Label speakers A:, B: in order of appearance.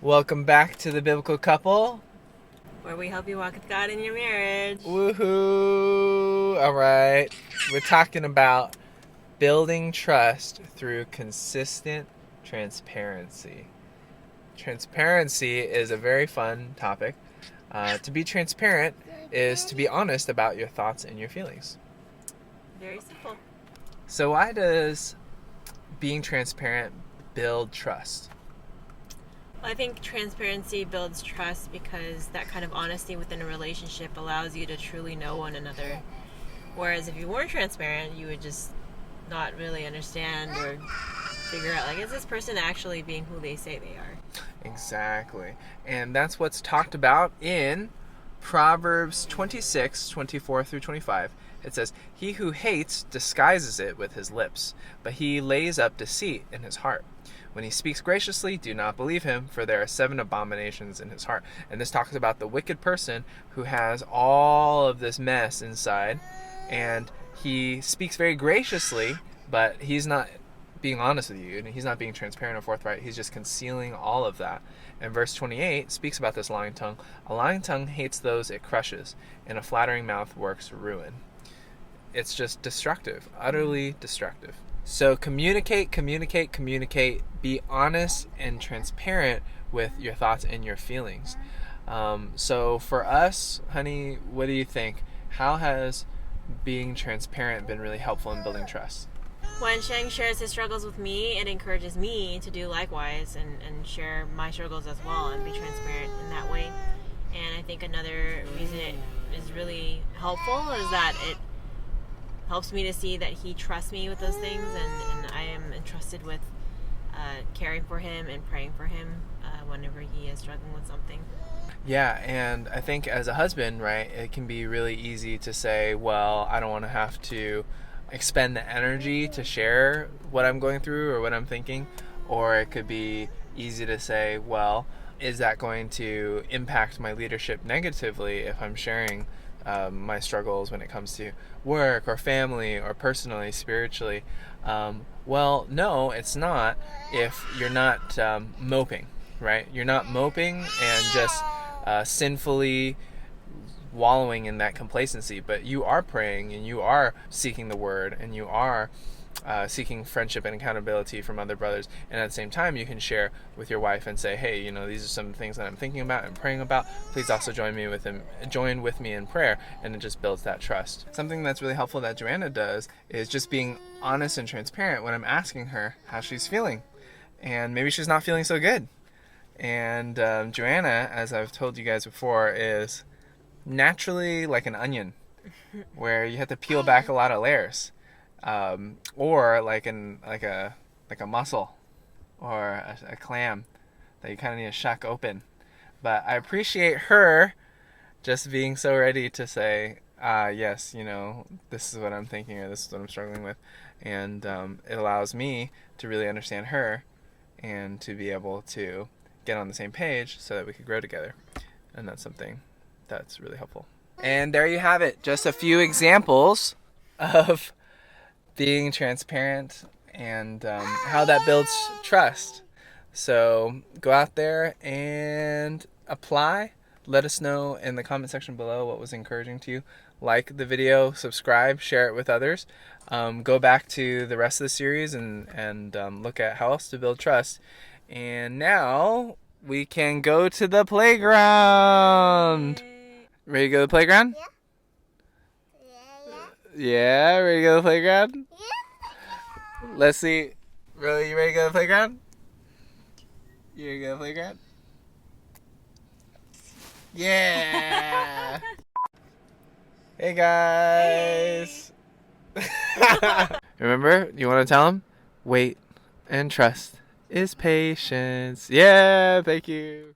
A: Welcome back to the Biblical Couple.
B: where we help you walk with God in your marriage.
A: Woohoo! All right. We're talking about building trust through consistent transparency. Transparency is a very fun topic. To be transparent is to be honest about your thoughts and your feelings.
B: Very simple.
A: So, why does being transparent build trust?
B: Well, I think transparency builds trust because that kind of honesty within a relationship allows you to truly know one another. Whereas if you weren't transparent, you would just not really understand or figure out, like, is this person actually being who they say they are?
A: Exactly. And that's what's talked about in Proverbs 26:24-25. It says, "He who hates disguises it with his lips, but he lays up deceit in his heart. When he speaks graciously, do not believe him, for there are 7 abominations in his heart." And this talks about the wicked person who has all of this mess inside, and he speaks very graciously, but he's not being honest with you, and he's not being transparent or forthright. He's just concealing all of that. And verse 28 speaks about this lying tongue. "A lying tongue hates those it crushes, and a flattering mouth works ruin." It's just destructive, utterly destructive. So communicate. Be honest and transparent with your thoughts and your feelings. So for us, honey, what do you think? How has being transparent been really helpful in building trust?
B: When Sheng shares his struggles with me, it encourages me to do likewise and share my struggles as well and be transparent in that way. And I think another reason it is really helpful is that it helps me to see that he trusts me with those things, and I am entrusted with caring for him and praying for him whenever he is struggling with something.
A: Yeah, and I think as a husband, right, it can be really easy to say, well, I don't want to have to expend the energy to share what I'm going through or what I'm thinking. Or it could be easy to say, well, is that going to impact my leadership negatively if I'm sharing my struggles when it comes to work or family or personally, spiritually? Well, no, it's not if you're not moping, right? You're not moping and just sinfully wallowing in that complacency, but you are praying and you are seeking the word and you are seeking friendship and accountability from other brothers. And at the same time, you can share with your wife and say, hey, these are some things that I'm thinking about and praying about. Please also join with me in prayer. And it just builds that trust. Something that's really helpful that Joanna does is just being honest and transparent when I'm asking her how she's feeling. And maybe she's not feeling so good. And Joanna, as I've told you guys before, is naturally like an onion, where you have to peel back a lot of layers, or like a mussel or a clam that you kind of need to shuck open. But I appreciate her just being so ready to say, yes, this is what I'm thinking or this is what I'm struggling with, and it allows me to really understand her and to be able to get on the same page so that we could grow together. And that's something that's really helpful. And there you have it. Just a few examples of being transparent and how that builds trust. So go out there and apply. Let us know in the comment section below what was encouraging to you. Like the video, subscribe, share it with others. Go back to the rest of the series and look at how else to build trust. And now we can go to the playground. Ready to go to the playground? Yeah, ready to go to the playground? Let's see. Really, you ready to go to the playground? You ready to go to the playground? Yeah! Hey guys! Remember, you want to tell them? Wait and trust is patience. Yeah, thank you.